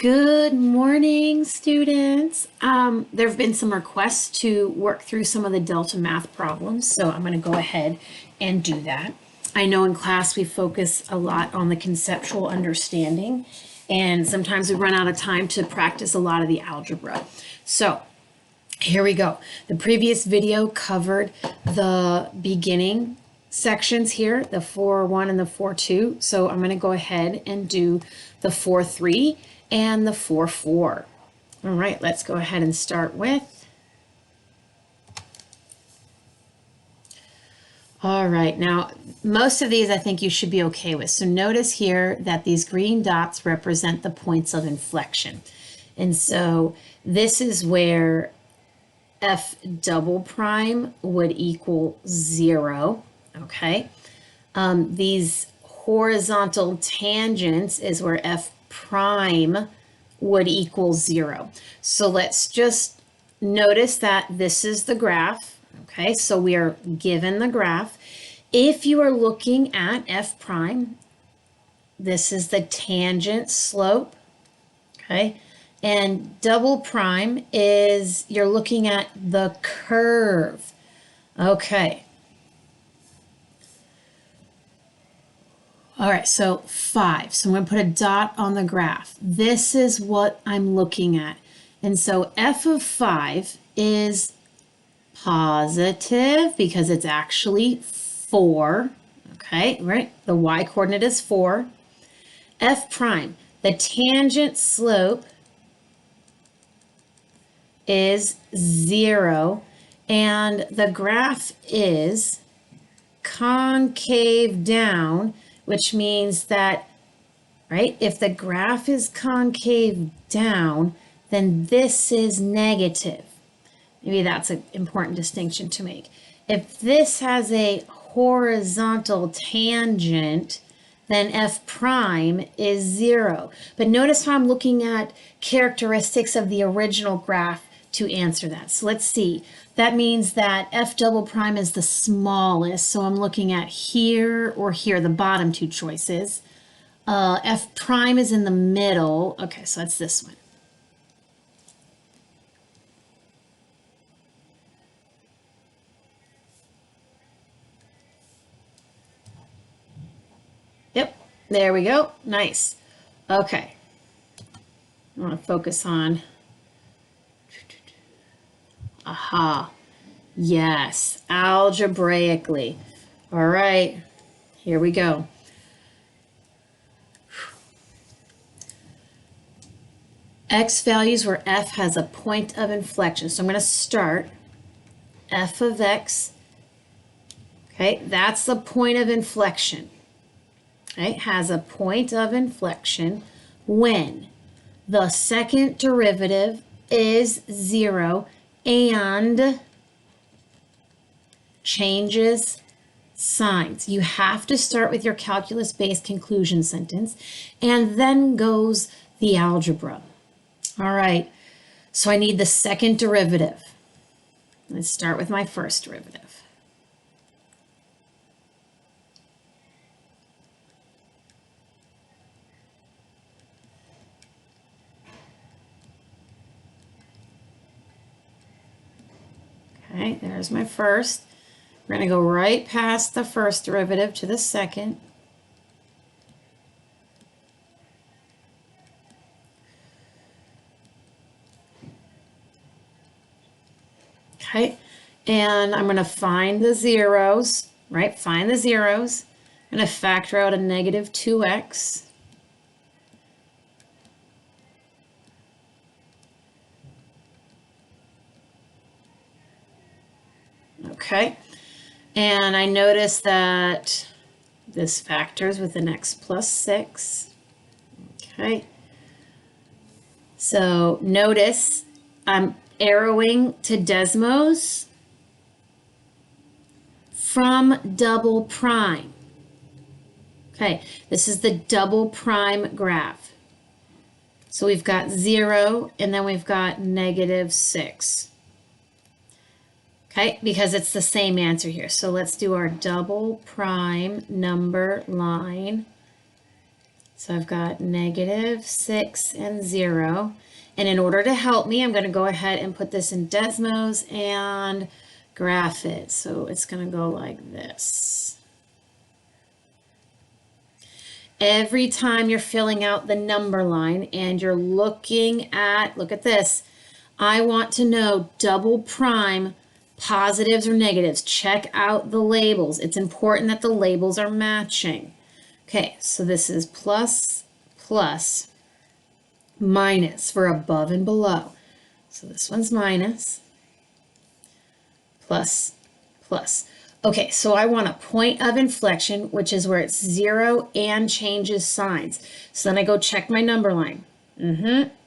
Good morning, students. There have been some requests to work through some of the Delta math problems, so I'm going to go ahead and do that. I know in class we focus a lot on the conceptual understanding, and sometimes we run out of time to practice a lot of the algebra. So here we go. The previous video covered the beginning sections here, the 4-1 and the 4-2. So I'm going to go ahead and do the 4-3 and the 4-4. All right, let's go ahead and start with. All right, now most of these I think you should be okay with. So notice here that these green dots represent the points of inflection. And so this is where F double prime would equal 0, okay? These horizontal tangents is where F prime would equal 0. So let's just notice that this is the graph, okay? So we are given the graph. If you are looking at F prime, this is the tangent slope, okay? And double prime is you're looking at the curve. Okay. All right, so 5. So I'm going to put a dot on the graph. This is what I'm looking at. And so f of 5 is positive because it's actually 4. Okay, right? The y coordinate is 4. F prime, the tangent slope is 0, and the graph is concave down, which means that, right, if the graph is concave down, then this is negative. Maybe that's an important distinction to make. If this has a horizontal tangent, then f prime is 0. But notice how I'm looking at characteristics of the original graph to answer that. So let's see. That means that f double prime is the smallest. So I'm looking at here or here, the bottom two choices. F prime is in the middle. Okay, so that's this one. Yep, there we go. Nice. Okay. I want to focus on. Aha. Yes, algebraically. All right, here we go. X values where f has a point of inflection. So I'm going to start f of x. Okay, that's the point of inflection. Okay, has a point of inflection when the second derivative is 0 and changes signs. You have to start with your calculus-based conclusion sentence, and then goes the algebra. All right, so I need the second derivative. Let's start with my first derivative. Okay, there's my first. We're going to go right past the first derivative to the second. Okay, and I'm going to find the zeros, right? Find the zeros. I'm going to factor out a negative 2x. Okay, and I notice that this factors with an x plus 6. Okay, so notice I'm arrowing to Desmos from double prime. Okay, this is the double prime graph. So we've got 0 and then we've got negative 6. Okay, because it's the same answer here. So let's do our double prime number line So I've got negative 6 and 0. And in order to help me, I'm going to go ahead and put this in Desmos and graph it. So it's going to go like this. Every time you're filling out the number line and you're looking at, look at this, I want to know double prime positives or negatives. Check out the labels. It's important that the labels are matching. Okay, so this is plus, plus, minus for above and below. So this one's minus, plus, plus. Okay, so I want a point of inflection, which is where it's 0 and changes signs. So then I go check my number line.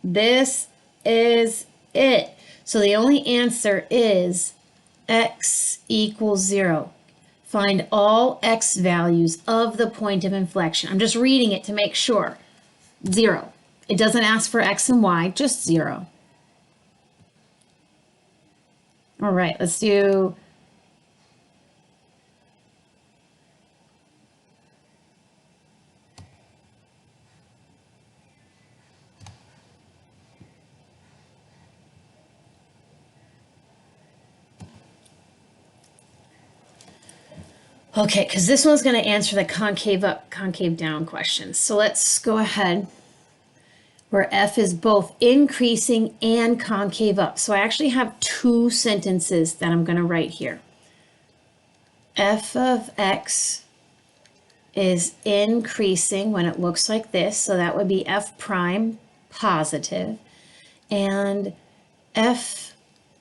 This is it. So the only answer is x equals 0. Find all x values of the point of inflection. I'm just reading it to make sure. 0. It doesn't ask for x and y, just 0. All right, let's do okay, because this one's going to answer the concave up, concave down questions. So let's go ahead where f is both increasing and concave up. So I actually have two sentences that I'm going to write here. F of x is increasing when it looks like this. So that would be f prime positive. And f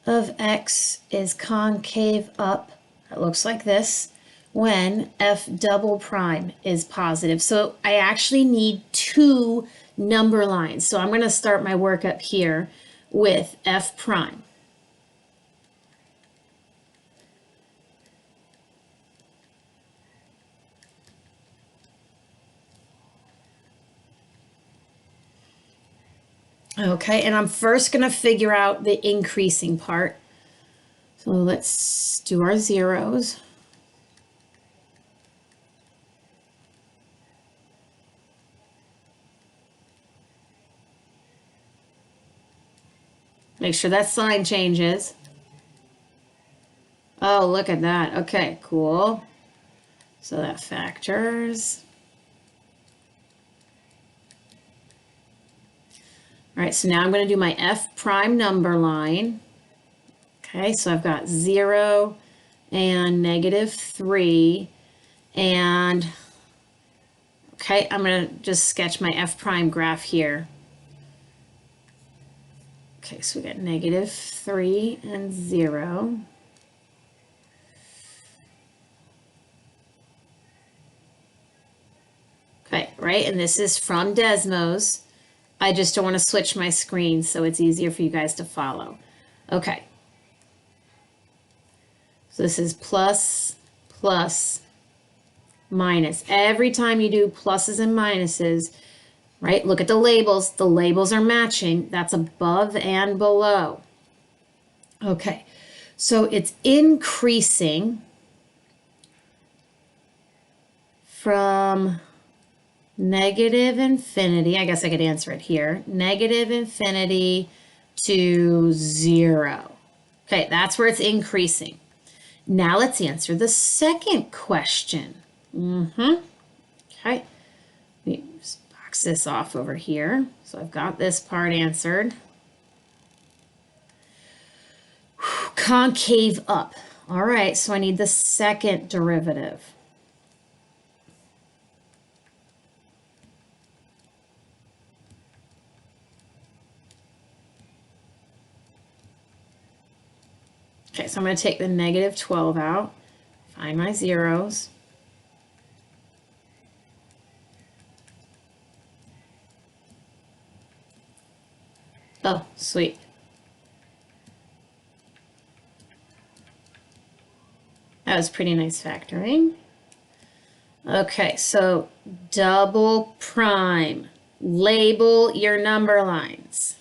of x is concave up. It looks like this when f double prime is positive. So I actually need two number lines. So I'm going to start my work up here with f prime. Okay, and I'm first going to figure out the increasing part. So let's do our zeros. Make sure that sign changes. Oh, look at that. Okay, cool. So that factors. All right, so now I'm going to do my f prime number line. Okay, so I've got 0 and -3. And, okay, I'm going to just sketch my f prime graph here. Okay, so we got -3 and 0. Okay, right, and this is from Desmos. I just don't want to switch my screen so it's easier for you guys to follow. Okay. So this is plus, plus, minus. Every time you do pluses and minuses, right, look at the labels. The labels are matching. That's above and below. Okay, so it's increasing from negative infinity, I guess I could answer it here, negative infinity to 0. Okay, that's where it's increasing. Now let's answer the second question. Okay, let me just box this off over here. So I've got this part answered. Concave up. All right, so I need the second derivative. Okay, so I'm going to take the -12 out, find my zeros. Oh, sweet. That was pretty nice factoring. Okay, so double prime. Label your number lines.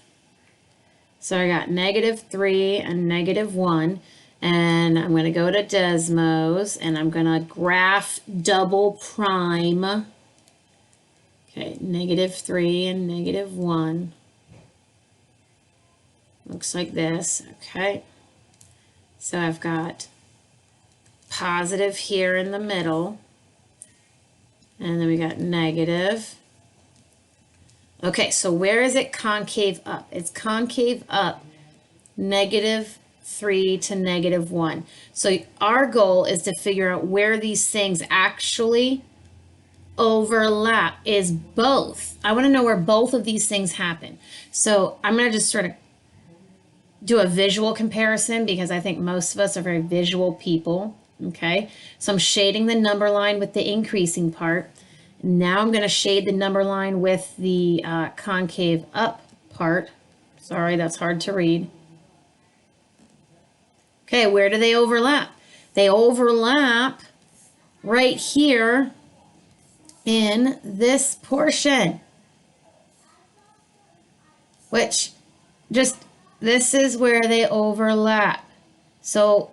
So I got -3 and -1, and I'm going to go to Desmos, and I'm going to graph double prime. Okay, -3 and -1. Looks like this, okay? So I've got positive here in the middle, and then we got negative. Okay, so where is it concave up? It's concave up -3 to -1. So our goal is to figure out where these things actually overlap. Is both. I want to know where both of these things happen. So I'm going to just sort of do a visual comparison because I think most of us are very visual people. Okay, so I'm shading the number line with the increasing part. Now I'm going to shade the number line with the concave up part. Sorry, that's hard to read. Okay, where do they overlap? They overlap right here in this portion, which just, this is where they overlap. So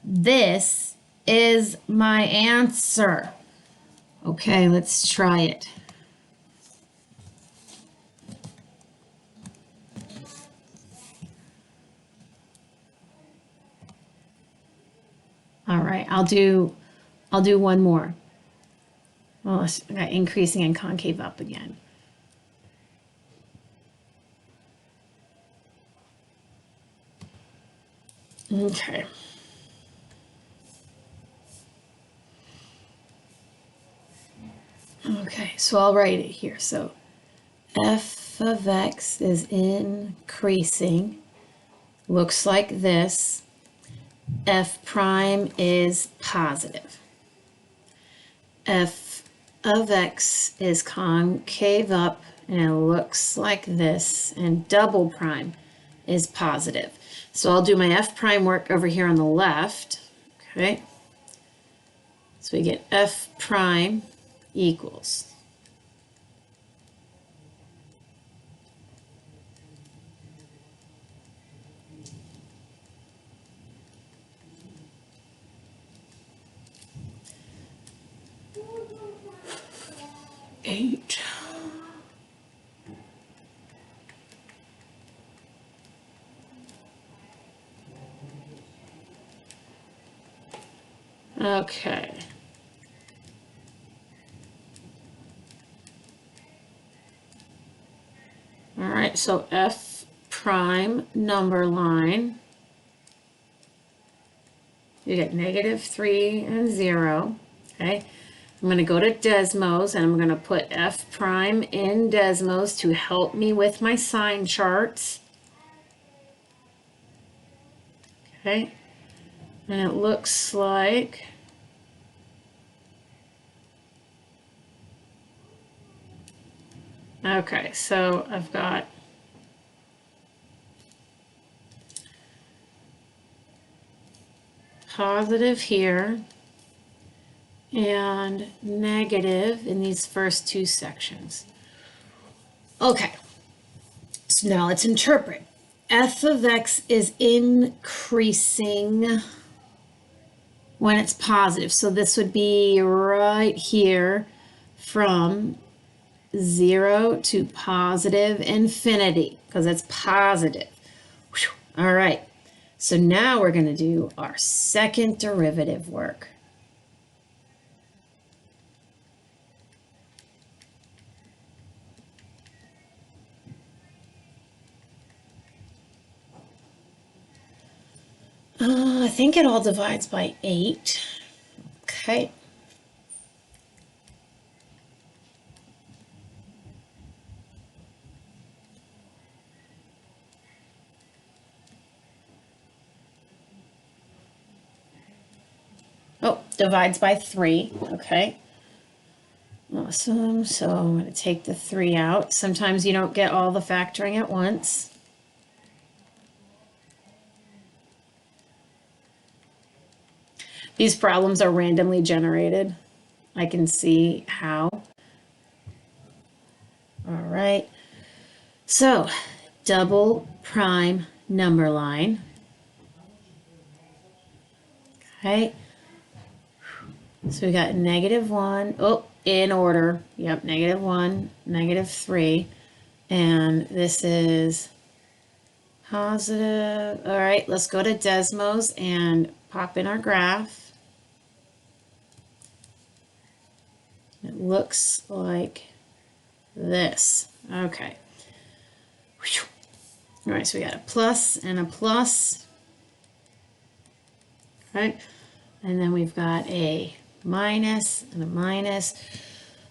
this is my answer. Okay, let's try it. All right, I'll do one more. Well, I got increasing and concave up again. Okay. Okay, so I'll write it here. So f of x is increasing. Looks like this. F prime is positive. F of x is concave up, and it looks like this, and double prime is positive. So I'll do my f prime work over here on the left. Okay. So we get f prime equals eight. Okay. All right, so f prime number line, you get -3 and 0, okay? I'm going to go to Desmos, and I'm going to put f prime in Desmos to help me with my sign charts. Okay, and it looks like okay, so I've got positive here and negative in these first two sections. Okay, so now let's interpret. F of x is increasing when it's positive. So this would be right here from 0 to positive infinity, because it's positive. Whew. All right, so now we're going to do our second derivative work. I think it all divides by 8. Okay. Oh, divides by 3. Okay. Awesome. So I'm going to take the 3 out. Sometimes you don't get all the factoring at once. These problems are randomly generated. I can see how. All right. So double prime number line. Okay. So we got -1. Oh, in order. Yep, -1, -3. And this is positive. All right, let's go to Desmos and pop in our graph. It looks like this. Okay. All right, so we got a plus and a plus. Right? And then we've got a minus and a minus.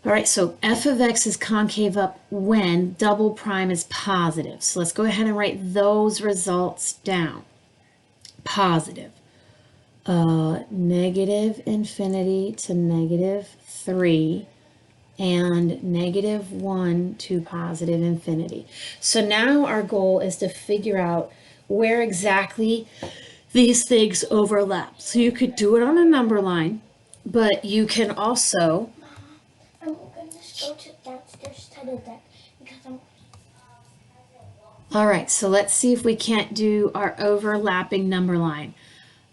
All right, so f of x is concave up when double prime is positive. So let's go ahead and write those results down. Positive. Negative infinity to -3 and -1 to positive infinity. So now our goal is to figure out where exactly these things overlap. So you could do it on a number line, but you can also... I'm going to go downstairs to the deck because I'm... All right, so let's see if we can't do our overlapping number line.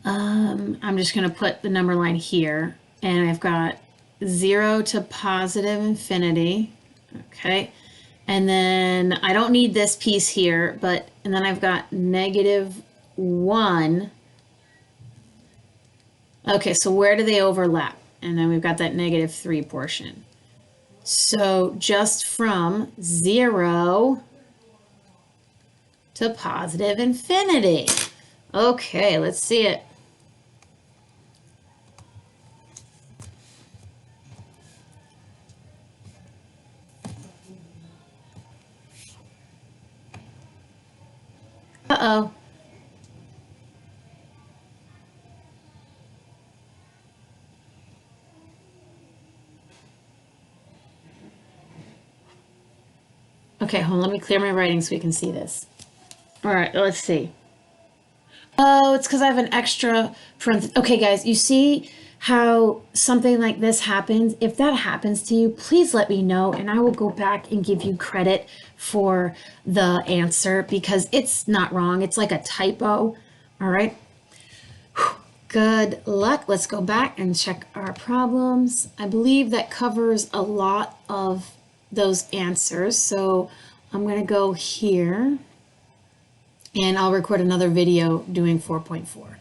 I'm just going to put the number line here, and I've got 0 to positive infinity. Okay, and then I don't need this piece here, and then I've got -1. Okay, so where do they overlap? And then we've got that -3 portion. So just from 0 to positive infinity. Okay, let's see it. Uh-oh. Okay, hold on, let me clear my writing so we can see this. All right, let's see. Oh, it's because I have an extra parenthesis. Okay, guys, you see how something like this happens? If that happens to you, please let me know, and I will go back and give you credit for the answer because it's not wrong. It's like a typo. All right. Good luck. Let's go back and check our problems. I believe that covers a lot of those answers. So I'm going to go here and I'll record another video doing 4.4.